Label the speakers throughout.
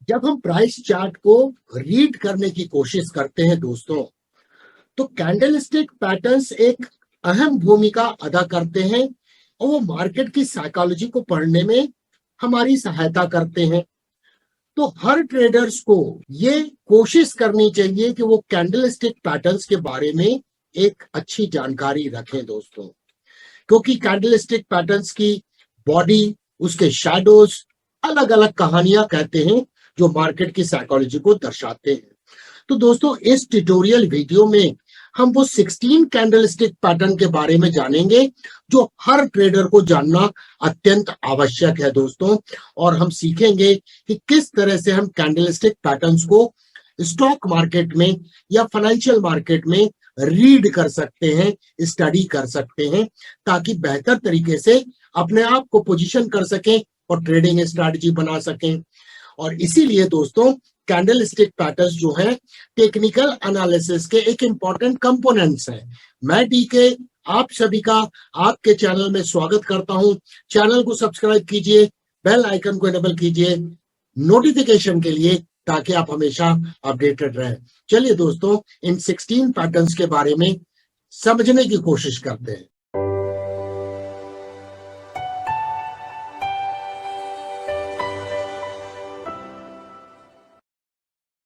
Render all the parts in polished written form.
Speaker 1: जब हम price chart को रीड करने की कोशिश करते हैं दोस्तों, तो कैंडलस्टिक पैटर्न्स एक अहम भूमिका अदा करते हैं और वो मार्केट की साइकोलॉजी को पढ़ने में हमारी सहायता करते हैं। तो हर ट्रेडर्स को ये कोशिश करनी चाहिए कि वो कैंडलस्टिक पैटर्न्स के बारे में एक अच्छी जानकारी रखें दोस्तों, क्योंकि कैंडलस्टिक पैटर्न्स की बॉडी, उसके शैडोज अलग अलग कहानियां कहते हैं जो मार्केट की साइकोलॉजी को दर्शाते हैं। तो दोस्तों, इस ट्यूटोरियल वीडियो में हम वो 16 कैंडलस्टिक पैटर्न के बारे में जानेंगे जो हर ट्रेडर को जानना अत्यंत आवश्यक है दोस्तों। और हम सीखेंगे कि किस तरह से हम कैंडलस्टिक पैटर्न्स को स्टॉक मार्केट में या फाइनेंशियल मार्केट में रीड कर सकते हैं, स्टडी कर सकते हैं, ताकि बेहतर तरीके से अपने आप को पोजीशन कर सकें और ट्रेडिंग स्ट्रैटेजी बना सकें। और इसीलिए दोस्तों, कैंडलस्टिक पैटर्न्स जो है टेक्निकल एनालिसिस के एक इंपॉर्टेंट कंपोनेंट्स हैं। मैं डीके आप सभी का आपके चैनल में स्वागत करता हूं। चैनल को सब्सक्राइब कीजिए, बेल आइकन को इनेबल कीजिए नोटिफिकेशन के लिए, ताकि आप हमेशा अपडेटेड रहें। चलिए दोस्तों, इन 16 पैटर्न्स के बारे में समझने की कोशिश करते हैं।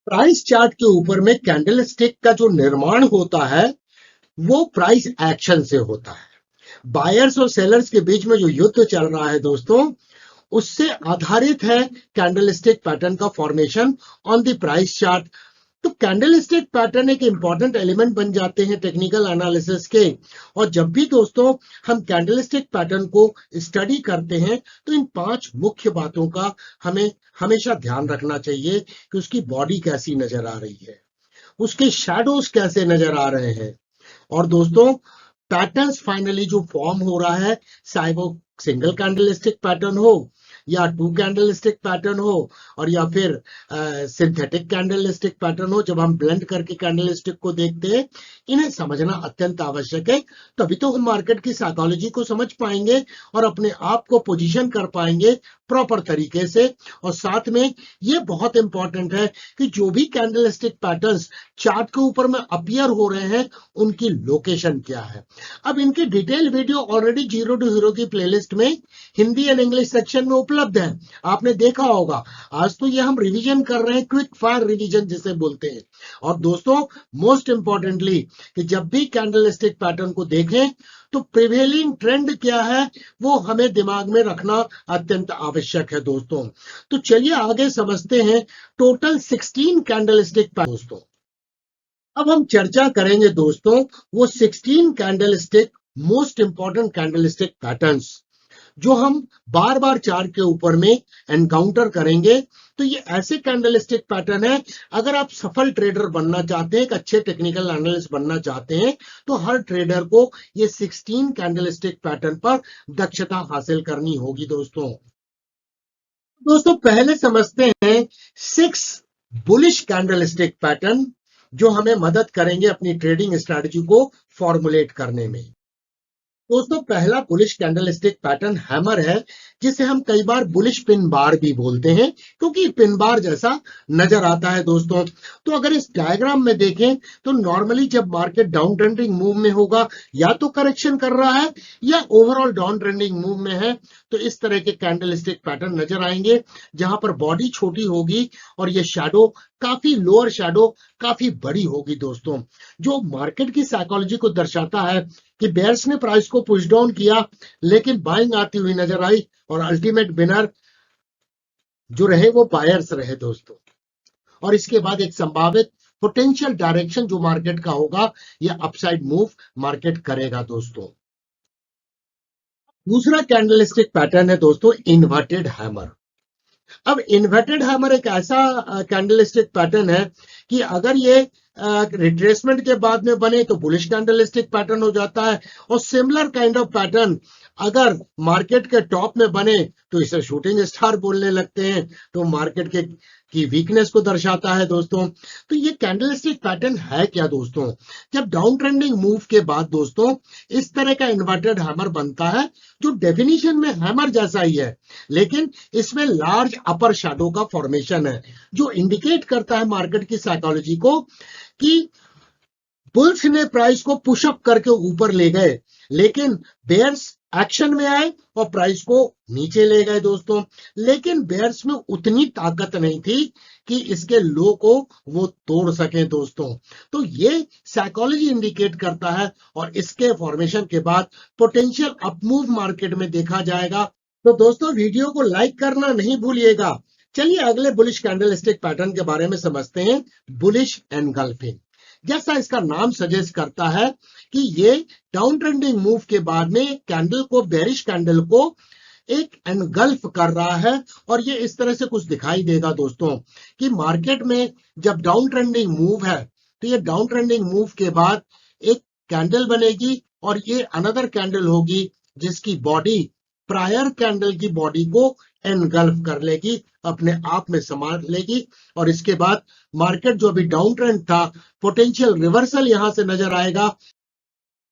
Speaker 1: प्राइस चार्ट के ऊपर में कैंडलस्टिक का जो निर्माण होता है वो प्राइस एक्शन से होता है। बायर्स और सेलर्स के बीच में जो युद्ध चल रहा है दोस्तों, उससे आधारित है कैंडलस्टिक पैटर्न का formation on the price chart. तो कैंडलस्टिक पैटर्न एक इंपॉर्टेंट एलिमेंट बन जाते हैं टेक्निकल एनालिसिस के। और जब भी दोस्तों हम कैंडलस्टिक पैटर्न को स्टडी करते हैं, तो इन 5 मुख्य बातों का हमें हमेशा ध्यान रखना चाहिए कि उसकी बॉडी कैसी नजर आ रही है, उसके शैडोज कैसे नजर आ रहे हैं। और दोस्तों, पैटर्न्स फाइनली जो फॉर्म हो रहा है, चाहे वो सिंगल कैंडलस्टिक पैटर्न हो या 2 कैंडलस्टिक पैटर्न हो और या फिर सिंथेटिक कैंडलस्टिक पैटर्न हो, जब हम ब्लेंड करके कैंडलस्टिक को देखते हैं, इन्हें समझना अत्यंत आवश्यक है। तभी तो हम मार्केट की साइकोलॉजी को समझ पाएंगे और अपने आप को पोजीशन कर पाएंगे प्रॉपर तरीके से। और साथ में ये बहुत इंपॉर्टेंट है कि जो भी कैंडलस्टिक पैटर्न्स चार्ट के ऊपर में अपीयर हो रहे हैं, उनकी लोकेशन क्या है। अब इनकी detail video already zero to hero की प्लेलिस्ट में हिंदी एंड इंग्लिश सेक्शन में उपलब्ध है, आपने देखा होगा। आज तो ये हम रिवीजन कर रहे हैं, क्विक फायर रिवीजन जिसे बोलते हैं। और दोस्तों, मोस्ट इंपॉर्टेंटली कि जब भी कैंडलस्टिक पैटर्न को देखें तो प्रिवेलिंग ट्रेंड क्या है वो हमें दिमाग में रखना अत्यंत आवश्यक है दोस्तों। तो चलिए आगे समझते हैं टोटल 16 कैंडलस्टिक पैटर्न दोस्तों। अब हम चर्चा करेंगे दोस्तों वो 16 candlestick most important candlestick patterns जो हम बार बार चार्ट के ऊपर में एनकाउंटर करेंगे। तो ये ऐसे कैंडलस्टिक पैटर्न है, अगर आप सफल ट्रेडर बनना चाहते हैं, एक अच्छे टेक्निकल एनालिस्ट बनना चाहते हैं, तो हर ट्रेडर को ये 16 कैंडलस्टिक पैटर्न पर दक्षता हासिल करनी होगी दोस्तों। दोस्तों, पहले समझते हैं 6 बुलिश कैंडलस्टिक पैटर्न जो हमें मदद करेंगे अपनी ट्रेडिंग स्ट्रैटेजी को फॉर्मुलेट करने में। दोस्तों, पहला बुलिश कैंडलस्टिक पैटर्न हैमर है, जिसे हम कई बार बुलिश पिन बार भी बोलते हैं, क्योंकि पिन बार जैसा नजर आता है दोस्तों। तो अगर इस डायग्राम में देखें तो नॉर्मली जब मार्केट डाउन ट्रेंडिंग मूव में होगा, या तो करेक्शन कर रहा है या ओवरऑल डाउन ट्रेंडिंग मूव में है, तो इस तरह के कैंडलस्टिक पैटर्न नजर आएंगे जहां पर बॉडी छोटी होगी और ये शैडो काफी लोअर शैडो काफी बड़ी होगी दोस्तों, जो मार्केट की साइकोलॉजी को दर्शाता है कि बेयर्स ने प्राइस को पुश डाउन किया, लेकिन बाइंग आती हुई नजर आई और अल्टीमेट विनर जो रहे वो बायर्स रहे दोस्तों। और इसके बाद एक संभावित पोटेंशियल डायरेक्शन जो मार्केट का होगा, ये अपसाइड मूव मार्केट करेगा दोस्तों। दूसरा कैंडलस्टिक पैटर्न है दोस्तों इन्वर्टेड हैमर। अब इन्वर्टेड हैमर एक ऐसा कैंडलस्टिक पैटर्न है कि अगर ये रिट्रेसमेंट के बाद में बने तो बुलिश कैंडलस्टिक पैटर्न हो जाता है, और सिमिलर काइंड ऑफ पैटर्न अगर मार्केट के टॉप में बने तो इसे शूटिंग स्टार बोलने लगते हैं, तो मार्केट के की वीकनेस को दर्शाता है दोस्तों। तो ये कैंडलस्टिक पैटर्न है क्या दोस्तों? जब डाउन ट्रेंडिंग मूव के बाद दोस्तों इस तरह का इन्वर्टेड हैमर बनता है, जो डेफिनेशन में हैमर जैसा ही है, लेकिन इसमें लार्ज अपर शैडो का फॉर्मेशन है, जो इंडिकेट करता है मार्केट की साइकोलॉजी को कि बुल्स ने प्राइस को पुशअप करके ऊपर ले गए, लेकिन बेयर्स एक्शन में आए और प्राइस को नीचे ले गए दोस्तों। लेकिन बेयर्स में उतनी ताकत नहीं थी कि इसके लो को वो तोड़ सके दोस्तों। तो ये साइकोलॉजी इंडिकेट करता है और इसके फॉर्मेशन के बाद पोटेंशियल अपमूव मार्केट में देखा जाएगा। तो दोस्तों वीडियो को लाइक करना नहीं भूलिएगा। चलिए अगले बुलिश कैंडलस्टिक पैटर्न के बारे में समझते हैं, बुलिश एनगल्फिंग। जैसा इसका नाम सजेस्ट करता है कि ये डाउन ट्रेंडिंग मूव के बाद में कैंडल को, बेरिश कैंडल को एक एनगल्फ कर रहा है, और ये इस तरह से कुछ दिखाई देगा दोस्तों कि मार्केट में जब डाउन ट्रेंडिंग मूव है तो ये डाउन ट्रेंडिंग मूव के बाद एक कैंडल बनेगी और ये अनदर कैंडल होगी जिसकी बॉडी प्रायर कैंडल की बॉडी को एनगल्फ कर लेगी, अपने आप में समा लेगी, और इसके बाद मार्केट जो अभी डाउन ट्रेंड था, पोटेंशियल रिवर्सल यहां से नजर आएगा।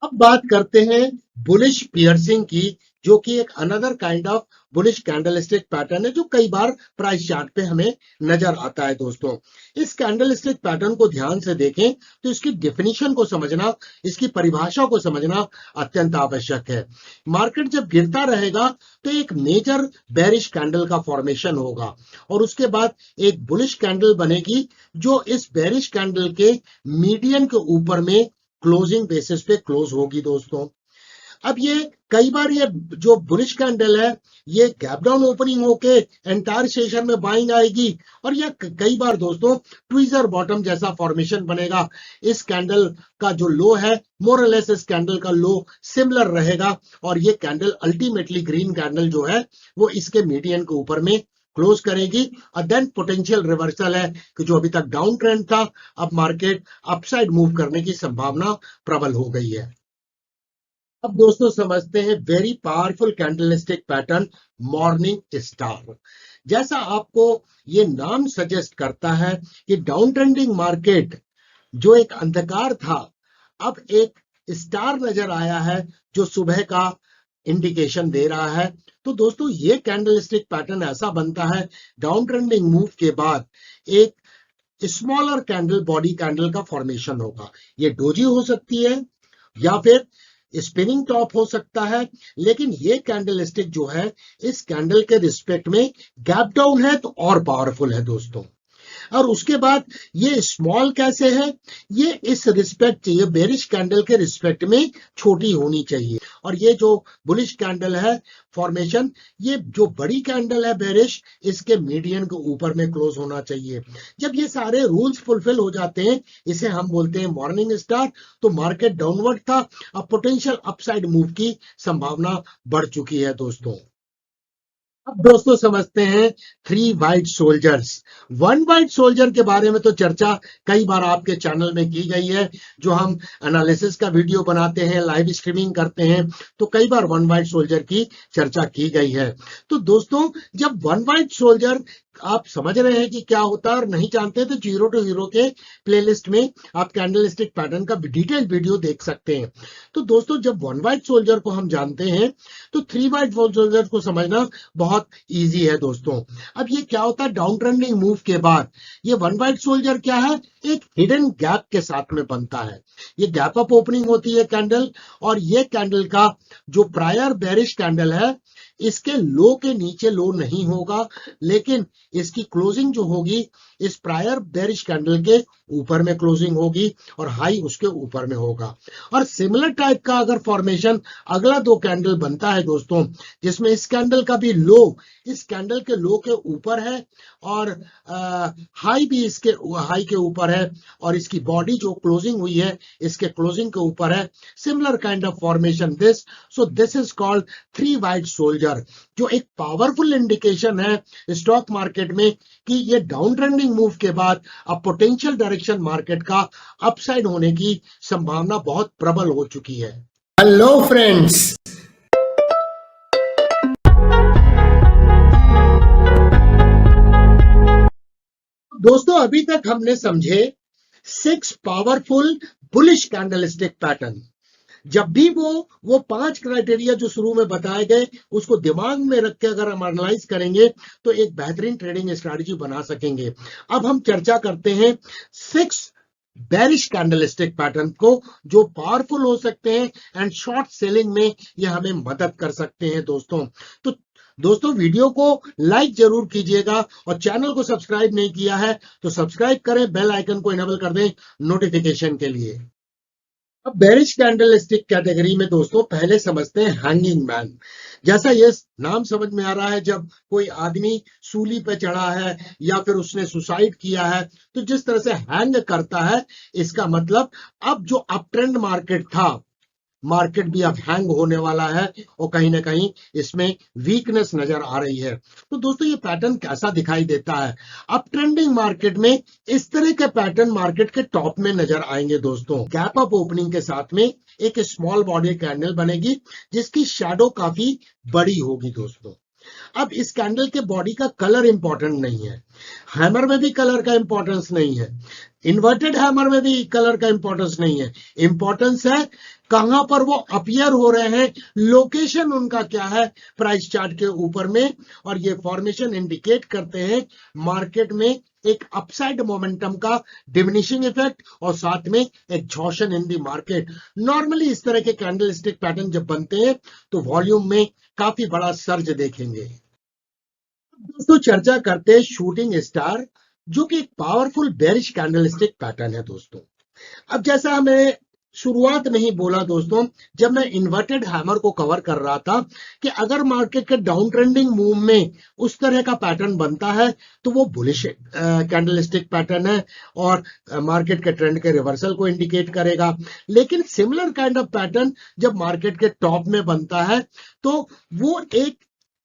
Speaker 1: अब बात करते हैं बुलिश पियर्सिंग की, जो कि एक another kind of bullish candlestick pattern है, जो कई बार प्राइस चार्ट पे हमें नजर आता है दोस्तों। इस कैंडलस्टिक पैटर्न को ध्यान से देखें तो इसकी डेफिनेशन को समझना, इसकी परिभाषा को समझना अत्यंत आवश्यक है। मार्केट जब गिरता रहेगा तो एक मेजर बेरिश कैंडल का फॉर्मेशन होगा और उसके बाद एक बुलिश कैंडल बनेगी, जो इस बेरिश कैंडल के मीडियन के ऊपर में क्लोजिंग बेसिस पे क्लोज होगी दोस्तों। अब ये कई बार ये जो बुलिश कैंडल है, ये गैप डाउन ओपनिंग होके एंटायर सेशन में बाइंग आएगी, और ये कई बार दोस्तों ट्वीजर बॉटम जैसा फॉर्मेशन बनेगा। इस कैंडल का जो लो है, मोर और लेस इस कैंडल का लो सिमिलर रहेगा, और ये कैंडल अल्टीमेटली ग्रीन कैंडल जो है वो इसके मीडियन के ऊपर में क्लोज करेगी। और देन पोटेंशियल रिवर्सल है कि जो अभी तक डाउन ट्रेंड था, अब मार्केट अपसाइड मूव करने की संभावना प्रबल हो गई है। अब दोस्तों समझते हैं very powerful candlestick pattern, morning star. जैसा आपको ये नाम सजेस्ट करता है कि डाउन ट्रेंडिंग मार्केट जो एक अंधकार था, अब एक स्टार नजर आया है जो सुबह का इंडिकेशन दे रहा है। तो दोस्तों ये कैंडलस्टिक पैटर्न ऐसा बनता है, डाउन ट्रेंडिंग मूव के बाद एक स्मॉलर कैंडल बॉडी कैंडल का फॉर्मेशन होगा। ये डोजी हो सकती है या फिर स्पिनिंग टॉप हो सकता है, लेकिन ये कैंडलस्टिक जो है इस कैंडल के रिस्पेक्ट में गैप डाउन है तो और पावरफुल है दोस्तों। और उसके बाद ये स्मॉल कैसे है, ये इस रिस्पेक्ट, ये बेरिश कैंडल के रिस्पेक्ट में छोटी होनी चाहिए, और ये जो बुलिश कैंडल है फॉर्मेशन, ये जो बड़ी कैंडल है बेरिश, इसके मीडियन के ऊपर में क्लोज होना चाहिए। जब ये सारे रूल्स फुलफिल हो जाते हैं, इसे हम बोलते हैं मॉर्निंग स्टार। तो मार्केट डाउनवर्ड था, अब पोटेंशियल अपसाइड मूव की संभावना बढ़ चुकी है दोस्तों। अब दोस्तों समझते हैं three white soldiers. One white soldier के बारे में तो चर्चा कई बार आपके चैनल में की गई है, जो हम एनालिसिस का वीडियो बनाते हैं, लाइव स्ट्रीमिंग करते हैं, तो कई बार वन वाइट सोल्जर की चर्चा की गई है। तो दोस्तों जब वन वाइट सोल्जर आप समझ रहे हैं कि क्या होता है और नहीं जानते, तो जीरो टू हीरो के प्लेलिस्ट में आप कैंडलस्टिक पैटर्न का डिटेल वीडियो देख सकते हैं। तो दोस्तों जब वन वाइट सोल्जर को हम जानते हैं तो थ्री वाइट सोल्जर को समझना बहुत इजी है दोस्तों। अब ये क्या होता है, डाउन ट्रेंडिंग मूव के बाद ये वन वाइट सोल्जर क्या है, एक हिडन गैप के साथ में बनता है। ये गैप अप ओपनिंग होती है कैंडल, और ये कैंडल का जो प्रायर बेरिश कैंडल है, इसके लो के नीचे लो नहीं होगा, लेकिन इसकी क्लोजिंग जो होगी इस प्रायर बेरिश कैंडल के ऊपर में क्लोजिंग होगी और हाई उसके ऊपर में होगा। और सिमिलर टाइप का अगर फॉर्मेशन अगला दो कैंडल बनता है दोस्तों, जिसमें इस कैंडल का भी लो इस कैंडल के लो के ऊपर है और हाई भी इसके हाई के ऊपर है, और इसकी बॉडी जो क्लोजिंग हुई है इसके क्लोजिंग के ऊपर है, similar kind of formation this. So this is called three white soldier, जो एक पावरफुल इंडिकेशन है स्टॉक मार्केट में कि ये डाउन ट्रेंडिंग मूव के बाद अब पोटेंशियल डायरेक्शन मार्केट का अपसाइड होने की संभावना बहुत प्रबल हो चुकी है। हेलो फ्रेंड्स, दोस्तों अभी तक हमने समझे 6 पावरफुल बुलिश कैंडलस्टिक पैटर्न। जब भी वो 5 क्राइटेरिया जो शुरू में बताए गए उसको दिमाग में रख के अगर हम एनालाइज करेंगे तो एक बेहतरीन ट्रेडिंग स्ट्रैटेजी बना सकेंगे। अब हम चर्चा करते हैं 6 बेरिश कैंडलस्टिक पैटर्न को जो पावरफुल हो सकते हैं एंड शॉर्ट सेलिंग में ये हमें मदद कर सकते हैं दोस्तों। तो दोस्तों वीडियो को लाइक जरूर कीजिएगा और चैनल को सब्सक्राइब नहीं किया है तो सब्सक्राइब करें, बेल आइकन को इनेबल कर दें नोटिफिकेशन के लिए। अब बेरिश कैंडलस्टिक कैटेगरी में दोस्तों पहले समझते हैं हैंगिंग मैन। जैसा ये नाम समझ में आ रहा है, जब कोई आदमी सूली पे चढ़ा है या फिर उसने सुसाइड किया है तो जिस तरह से हैंग करता है, इसका मतलब अब जो अप ट्रेंड मार्केट था, मार्केट भी अब हैंग होने वाला है और कहीं ना कहीं इसमें वीकनेस नजर आ रही है। तो दोस्तों ये पैटर्न कैसा दिखाई देता है? अब ट्रेंडिंग मार्केट में इस तरह के पैटर्न मार्केट के टॉप में नजर आएंगे दोस्तों। गैप अप ओपनिंग के साथ में एक स्मॉल बॉडी कैंडल बनेगी जिसकी शैडो काफी बड़ी होगी दोस्तों। अब इस कैंडल के बॉडी का कलर इंपॉर्टेंट नहीं है, हैमर में भी कलर का इंपॉर्टेंस नहीं है, इन्वर्टेड हैमर में भी कलर का इंपॉर्टेंस नहीं है। इंपॉर्टेंस है कहां पर वो अपीयर हो रहे हैं, लोकेशन उनका क्या है प्राइस चार्ट के ऊपर में, और ये फॉर्मेशन इंडिकेट करते हैं मार्केट में एक अपसाइड मोमेंटम का डिमिनिशिंग इफेक्ट और साथ में एग्जॉशन इन दी मार्केट। नॉर्मली इस तरह के कैंडलस्टिक पैटर्न जब बनते हैं तो वॉल्यूम में काफी बड़ा सर्ज देखेंगे। दोस्तों चर्चा करते हैं शूटिंग स्टार, जो कि एक पावरफुल बेरिश कैंडलस्टिक पैटर्न है दोस्तों। अब जैसा हमें शुरुआत में ही बोला दोस्तों, जब मैं इन्वर्टेड हैमर को कवर कर रहा था कि अगर मार्केट के डाउन ट्रेंडिंग मूव में उस तरह का पैटर्न बनता है तो वो बुलिश कैंडलस्टिक पैटर्न है और मार्केट के ट्रेंड के रिवर्सल को इंडिकेट करेगा। लेकिन सिमिलर काइंड ऑफ पैटर्न जब मार्केट के टॉप में बनता है तो वो एक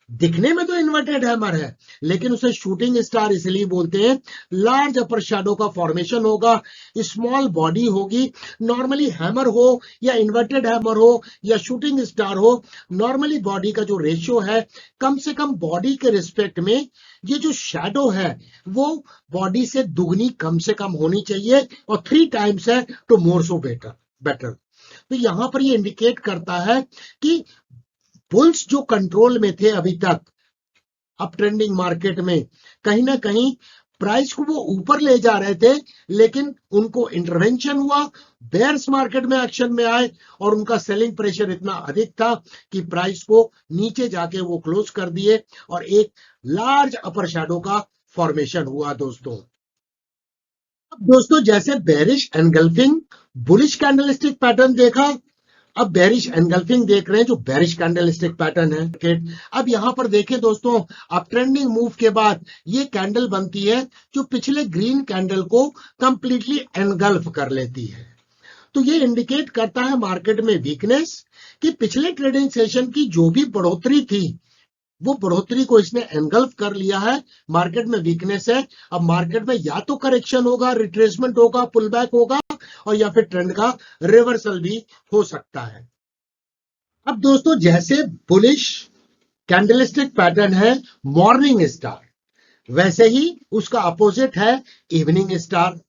Speaker 1: दिखने में तो इन्वर्टेड हैमर है लेकिन उसे शूटिंग स्टार इसलिए बोलते हैं। लार्ज अपर शैडो का फॉर्मेशन होगा, स्मॉल बॉडी होगी। नॉर्मली हैमर हो या इन्वर्टेड हैमर हो या शूटिंग स्टार हो, नॉर्मली बॉडी का जो रेशियो है कम से कम बॉडी के रिस्पेक्ट में ये जो शैडो है वो बॉडी से दुगनी कम से कम होनी चाहिए और 3 टाइम्स है तो मोर सो बेटर। तो यहां पर ये इंडिकेट करता है कि बुल्स जो कंट्रोल में थे अभी तक अप ट्रेंडिंग मार्केट में, कहीं ना कहीं प्राइस को वो ऊपर ले जा रहे थे लेकिन उनको इंटरवेंशन हुआ, बेयर्स मार्केट में एक्शन में आए और उनका सेलिंग प्रेशर इतना अधिक था कि प्राइस को नीचे जाके वो क्लोज कर दिए और एक लार्ज अपर शैडो का फॉर्मेशन हुआ दोस्तों। अब दोस्तों जैसे bearish engulfing bullish candlestick pattern देखा, अब बेरिश एनगल्फिंग देख रहे हैं जो बेरिश कैंडलस्टिक पैटर्न है। अब यहां पर देखें दोस्तों, अब ट्रेंडिंग मूव के बाद ये कैंडल बनती है जो पिछले ग्रीन कैंडल को कंप्लीटली एनगल्फ कर लेती है। तो ये इंडिकेट करता है मार्केट में वीकनेस कि पिछले ट्रेडिंग सेशन की जो भी बढ़ोतरी थी वो बढ़ोतरी को इसने एनगल्फ कर लिया है। मार्केट में वीकनेस है, अब मार्केट में या तो करेक्शन होगा, रिट्रेसमेंट होगा, पुल बैक होगा और या फिर ट्रेंड का रिवर्सल भी हो सकता है। अब दोस्तों जैसे बुलिश कैंडलस्टिक पैटर्न है मॉर्निंग स्टार, वैसे ही उसका अपोजिट है इवनिंग स्टार।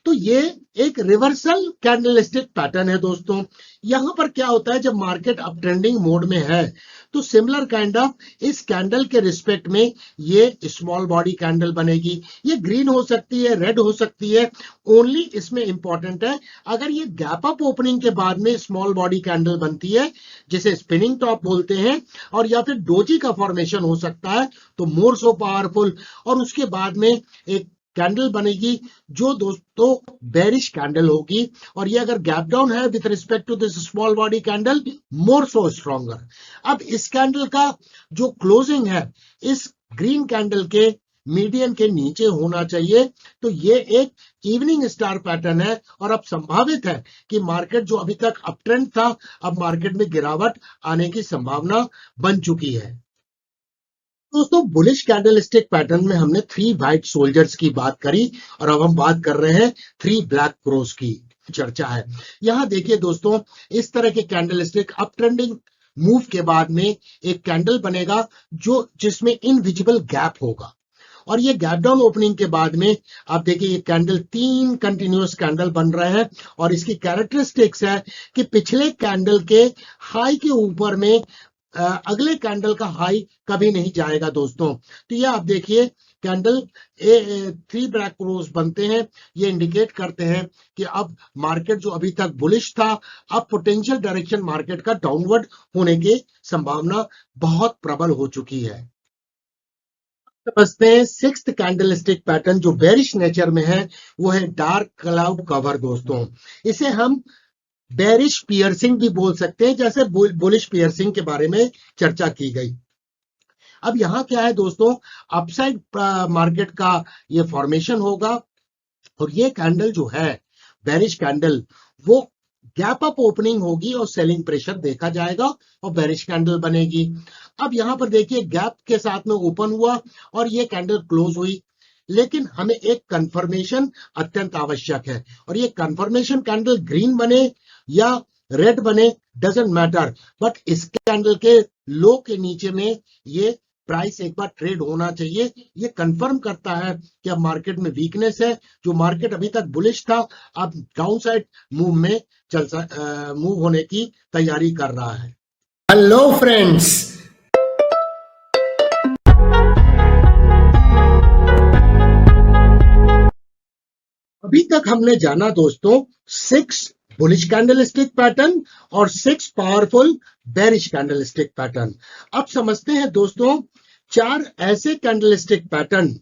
Speaker 1: तो ये एक रिवर्सल कैंडलस्टिक पैटर्न है दोस्तों। यहां पर क्या होता है, जब मार्केट अप ट्रेंडिंग मोड में है तो सिमिलर काइंड ऑफ इस कैंडल के रिस्पेक्ट में ये स्मॉल बॉडी कैंडल बनेगी। ये ग्रीन हो सकती है, रेड हो सकती है। ओनली इसमें इंपॉर्टेंट है अगर ये गैप अप ओपनिंग के बाद में स्मॉल बॉडी कैंडल बनती है जिसे स्पिनिंग टॉप बोलते हैं, और या फिर डोजी का फॉर्मेशन हो सकता है तो मोर सो पावरफुल, और उसके बाद में एक कैंडल बनेगी जो दोस्तों बेरिश कैंडल होगी, और ये अगर गैप डाउन है with respect to this small body candle more so stronger. अब इस कैंडल का जो क्लोजिंग है इस ग्रीन कैंडल के मीडियन के नीचे होना चाहिए। तो ये एक इवनिंग स्टार पैटर्न है और अब संभावित है कि मार्केट जो अभी तक अप ट्रेंड था अब मार्केट में गिरावट आने की संभावना बन चुकी है। दोस्तों बुलिश कैंडलस्टिक पैटर्न में हमने 3 व्हाइट सोल्जर्स की बात करी और अब हम बात कर रहे हैं 3 ब्लैक क्रोस की चर्चा है। यहां देखिए दोस्तों, इस तरह के कैंडलस्टिक अप ट्रेंडिंग मूव के बाद में एक कैंडल बनेगा जो जिसमें इनविजिबल गैप होगा और ये गैप डाउन ओपनिंग के बाद में आप देखिए ये कैंडल 3 कंटिन्यूअस कैंडल बन रहे हैं और इसकी कैरेक्टरिस्टिक्स है कि पिछले कैंडल के हाई के ऊपर में अगले कैंडल का हाई कभी नहीं जाएगा दोस्तों। तो ये आप देखिए कैंडल 3 ब्लैक क्लोज बनते हैं, ये इंडिकेट करते हैं कि अब मार्केट जो अभी तक बुलिश था, अब पोटेंशियल डायरेक्शन मार्केट का डाउनवर्ड होने की संभावना बहुत प्रबल हो चुकी है। समझते हैं सिक्स्थ कैंडलस्टिक पैटर्न जो बेरिश नेचर में है, वो है डार्क क्लाउड कवर दोस्तों। इसे हम बेरिश पियर्सिंग भी बोल सकते हैं, जैसे बुलिश पियर्सिंग के बारे में चर्चा की गई। अब यहां क्या है दोस्तों, अपसाइड मार्केट का ये फॉर्मेशन होगा और ये कैंडल जो है बेरिश कैंडल, वो गैप अप ओपनिंग होगी और सेलिंग प्रेशर देखा जाएगा और बेरिश कैंडल बनेगी। अब यहां पर देखिए गैप के साथ में ओपन हुआ और ये कैंडल क्लोज हुई, लेकिन हमें एक कंफर्मेशन अत्यंत आवश्यक है और ये कंफर्मेशन कैंडल ग्रीन बने या रेड बने डजंट मैटर, बट इस कैंडल के लो के नीचे में ये प्राइस एक बार ट्रेड होना चाहिए। ये कंफर्म करता है कि अब मार्केट में वीकनेस है, जो मार्केट अभी तक बुलिश था अब डाउन साइड मूव में मूव होने की तैयारी कर रहा है। हेलो फ्रेंड्स, अभी तक हमने जाना दोस्तों 6 बुलिश कैंडलस्टिक पैटर्न और 6 पावरफुल बेरिश कैंडलस्टिक पैटर्न। अब समझते हैं दोस्तों 4 ऐसे कैंडलस्टिक पैटर्न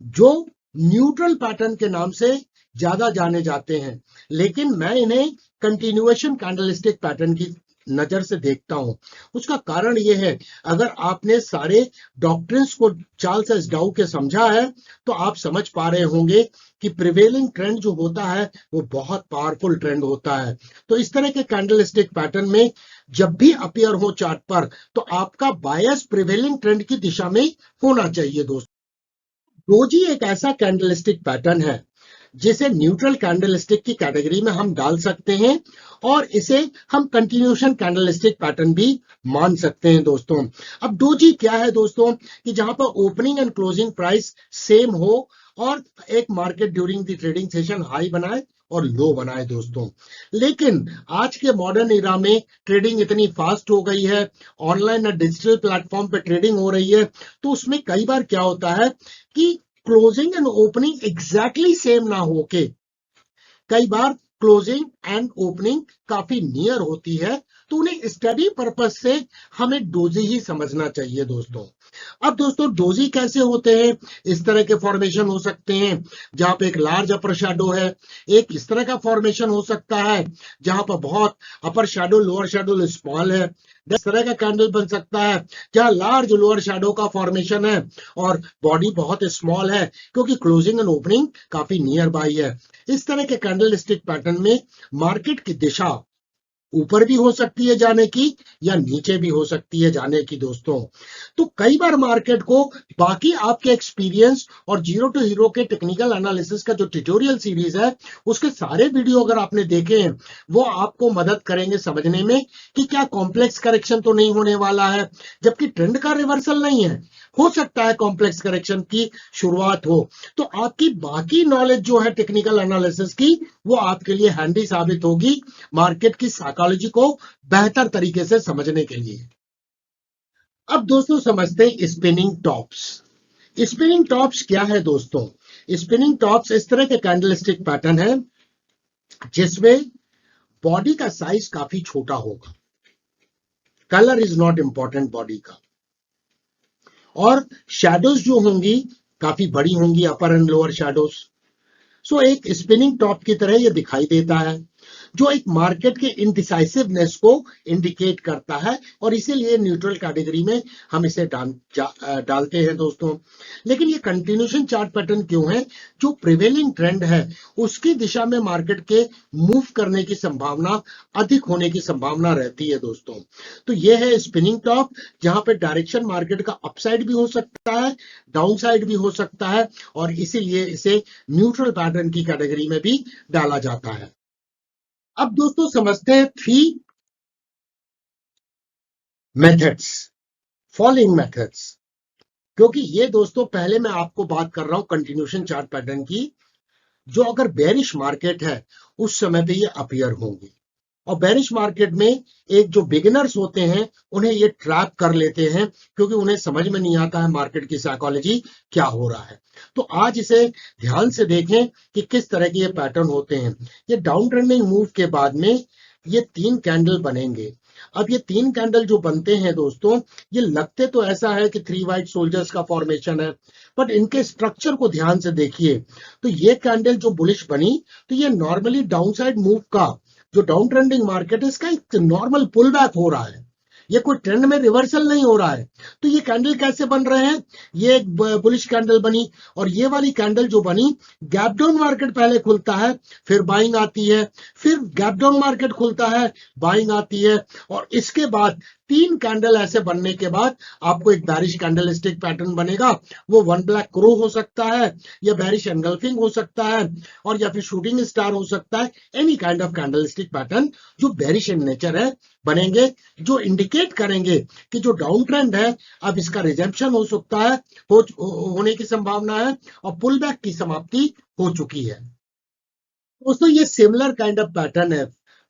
Speaker 1: जो न्यूट्रल पैटर्न के नाम से ज्यादा जाने जाते हैं, लेकिन मैं इन्हें कंटिन्यूएशन कैंडलस्टिक पैटर्न की नजर से देखता हूं। उसका कारण यह है, अगर आपने सारे डॉक्ट्रिन्स को चार्ल्स डाउ के समझा है तो आप समझ पा रहे होंगे कि प्रिवेलिंग ट्रेंड जो होता है वो बहुत पावरफुल ट्रेंड होता है। तो इस तरह के कैंडलस्टिक पैटर्न में जब भी अपीयर हो चार्ट पर, तो आपका बायस प्रिवेलिंग ट्रेंड की दिशा में होना चाहिए दोस्तों। डोजी एक ऐसा कैंडलस्टिक पैटर्न है जिसे न्यूट्रल कैंडलस्टिक की कैटेगरी में हम डाल सकते हैं और इसे हम कंटिन्यूएशन कैंडलस्टिक पैटर्न भी मान सकते हैं दोस्तों। अब डोजी क्या है दोस्तों, कि जहां पर opening and closing price same हो और एक market during the trading session high बनाए और लो बनाए दोस्तों। लेकिन आज के मॉडर्न इरा में ट्रेडिंग इतनी फास्ट हो गई है, ऑनलाइन और डिजिटल प्लेटफॉर्म पे ट्रेडिंग हो रही है, तो उसमें कई बार क्या होता है कि closing and opening exactly same ना होके कई बार क्लोजिंग एंड ओपनिंग काफी नियर होती है, तो उन्हें स्टडी पर्पस से हमें डोजी ही समझना चाहिए दोस्तों। अब दोस्तों डोजी कैसे होते हैं, इस तरह के फॉर्मेशन हो सकते हैं जहां पे एक लार्ज अपर शैडो है, एक इस तरह का फॉर्मेशन हो सकता है जहां पर बहुत अपर शैडो लोअर शैडो स्मॉल है, इस तरह का कैंडल बन सकता है जहां लार्ज लोअर शैडो का फॉर्मेशन है और बॉडी बहुत स्मॉल है क्योंकि क्लोजिंग एंड ओपनिंग काफी नियर बाई है। इस तरह के कैंडलस्टिक पैटर्न में मार्केट की दिशा ऊपर भी हो सकती है जाने की या नीचे भी हो सकती है जाने की दोस्तों। तो कई बार मार्केट को बाकी आपके एक्सपीरियंस और जीरो टू हीरो के टेक्निकल एनालिसिस का जो ट्यूटोरियल सीरीज है उसके सारे वीडियो अगर आपने देखे हैं, वो आपको मदद करेंगे समझने में कि क्या कॉम्प्लेक्स करेक्शन तो नहीं होने वाला है, जबकि ट्रेंड का रिवर्सल नहीं है, हो सकता है कॉम्प्लेक्स करेक्शन की शुरुआत हो। तो आपकी बाकी नॉलेज जो है टेक्निकल एनालिसिस की, वो आपके लिए हैंडी साबित होगी मार्केट की साइकोलॉजी को बेहतर तरीके से समझने के लिए। अब दोस्तों समझते हैं स्पिनिंग टॉप्स। स्पिनिंग टॉप्स क्या है दोस्तों, स्पिनिंग टॉप्स इस तरह के कैंडलस्टिक पैटर्न है जिसमें बॉडी का साइज काफी छोटा होगा, colour is not important body का, और शैडोज जो होंगी काफी बड़ी होंगी, अपर एंड लोअर शैडोज। सो एक स्पिनिंग टॉप की तरह ये दिखाई देता है जो एक मार्केट के इनडिसाइसिवनेस को इंडिकेट करता है और इसीलिए न्यूट्रल कैटेगरी में हम इसे डालते हैं दोस्तों। लेकिन ये कंटिन्यूएशन चार्ट पैटर्न क्यों है, जो प्रिवेलिंग ट्रेंड है उसकी दिशा में मार्केट के मूव करने की संभावना अधिक होने की संभावना रहती है दोस्तों। तो ये है स्पिनिंग टॉप जहां पे डायरेक्शन मार्केट का अपसाइड भी हो सकता है, डाउन साइड भी हो सकता है और इसीलिए इसे न्यूट्रल पैटर्न की कैटेगरी में भी डाला जाता है। अब दोस्तों समझते हैं 3 मेथड्स, फॉलोइंग मेथड्स। क्योंकि ये दोस्तों पहले मैं आपको बात कर रहा हूं कंटिन्यूशन चार्ट पैटर्न की, जो अगर बेरिश मार्केट है उस समय पे ये अपीयर होंगी। और बेरिश मार्केट में एक जो बिगिनर्स होते हैं उन्हें ये ट्रैप कर लेते हैं, क्योंकि उन्हें समझ में नहीं आता है मार्केट की साइकोलॉजी क्या हो रहा है। तो आज इसे ध्यान से देखें कि किस तरह के ये पैटर्न होते हैं। ये डाउन ट्रेंडिंग मूव के बाद में ये 3 कैंडल बनेंगे। अब ये 3 कैंडल जो बनते हैं दोस्तों, ये लगते तो ऐसा है कि 3 व्हाइट सोल्जर्स का फॉर्मेशन है, बट इनके स्ट्रक्चर को ध्यान से देखिए तो ये कैंडल जो बुलिश बनी, तो ये नॉर्मली डाउनसाइड मूव का जो डाउन ट्रेंडिंग मार्केट है इसका एक नॉर्मल पुल बैक हो रहा है, ये कोई ट्रेंड में रिवर्सल नहीं हो रहा है। तो ये कैंडल कैसे बन रहे हैं, ये एक बुलिश कैंडल बनी और ये वाली कैंडल जो बनी, गैप डाउन मार्केट पहले खुलता है, फिर बाइंग आती है, फिर गैप डाउन मार्केट खुलता है, बाइंग आती है, और इसके बाद 3 कैंडल ऐसे बनने के बाद आपको एक बेरिश कैंडल स्टिक पैटर्न बनेगा। वो वन ब्लैक क्रो हो सकता है, या बेरिश एंगल्फिंग हो सकता है, और या फिर शूटिंग स्टार हो सकता है। Any kind of candle stick pattern जो बेरिश इन नेचर है बनेंगे, जो इंडिकेट करेंगे कि जो डाउन ट्रेंड है अब इसका रिजेम्पशन हो सकता है, होने की संभावना है, और पुल बैक की समाप्ति हो चुकी है। दोस्तों ये सिमिलर काइंड ऑफ पैटर्न है।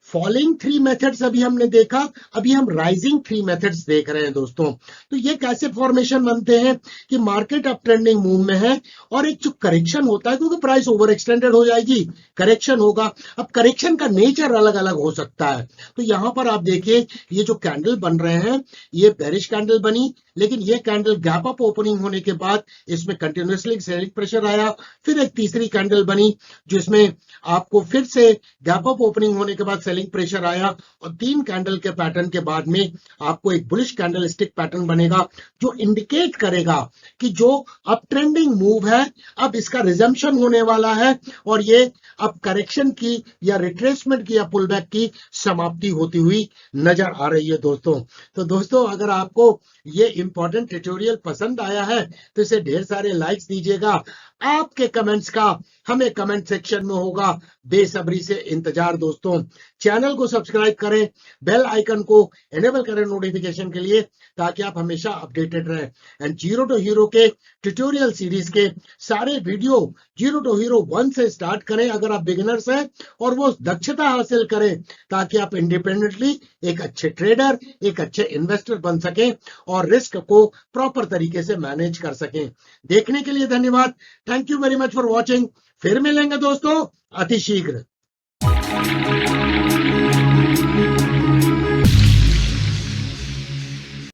Speaker 1: फॉलिंग 3 मेथड्स अभी हमने देखा, अभी हम राइजिंग 3 मेथड्स देख रहे हैं दोस्तों। तो ये कैसे फॉर्मेशन बनते हैं कि मार्केट अप ट्रेंडिंग मूव में है और एक जो करेक्शन होता है, क्योंकि प्राइस ओवर एक्सटेंडेड हो जाएगी, करेक्शन होगा। अब करेक्शन का नेचर अलग अलग हो सकता है। तो यहां पर आप देखिए ये जो कैंडल बन रहे हैं, ये बेरिश कैंडल बनी, लेकिन ये कैंडल गैप अप ओपनिंग होने के बाद इसमें कंटिन्यूसली सेलिंग प्रेशर आया। फिर एक तीसरी कैंडल बनी जिसमें आपको फिर से गैप अप ओपनिंग होने के बाद सेलिंग प्रेशर आया, और 3 कैंडल के पैटर्न के बाद में आपको एक बुलिश कैंडल स्टिक पैटर्न बनेगा, जो इंडिकेट करेगा कि जो अप ट्रेंडिंग मूव है अब इसका रिजम्पशन होने वाला है, और ये अब करेक्शन की या रिट्रेसमेंट की या पुल बैक की समाप्ति होती हुई नजर आ रही है दोस्तों। तो दोस्तों अगर आपको ये इंपॉर्टेंट ट्यूटोरियल पसंद आया है तो इसे ढेर सारे लाइक्स दीजिएगा। आपके कमेंट्स का हमें कमेंट सेक्शन में होगा बेसब्री से इंतजार दोस्तों। चैनल को सब्सक्राइब करें, बेल आइकन को एनेबल करें नोटिफिकेशन के लिए, ताकि आप हमेशा अपडेटेड रहें। एंड जीरो टू हीरो के ट्यूटोरियल सीरीज के सारे वीडियो जीरो टू हीरो 1 से स्टार्ट करें अगर आप बिगिनर्स हैं, और वो दक्षता हासिल करें ताकि आप इंडिपेंडेंटली एक अच्छे ट्रेडर, एक अच्छे इन्वेस्टर बन सकें और रिस्क को प्रॉपर तरीके से मैनेज कर सकें। देखने के लिए धन्यवाद। Thank you very much for watching. फिर मिलेंगे दोस्तों अति शीघ्र।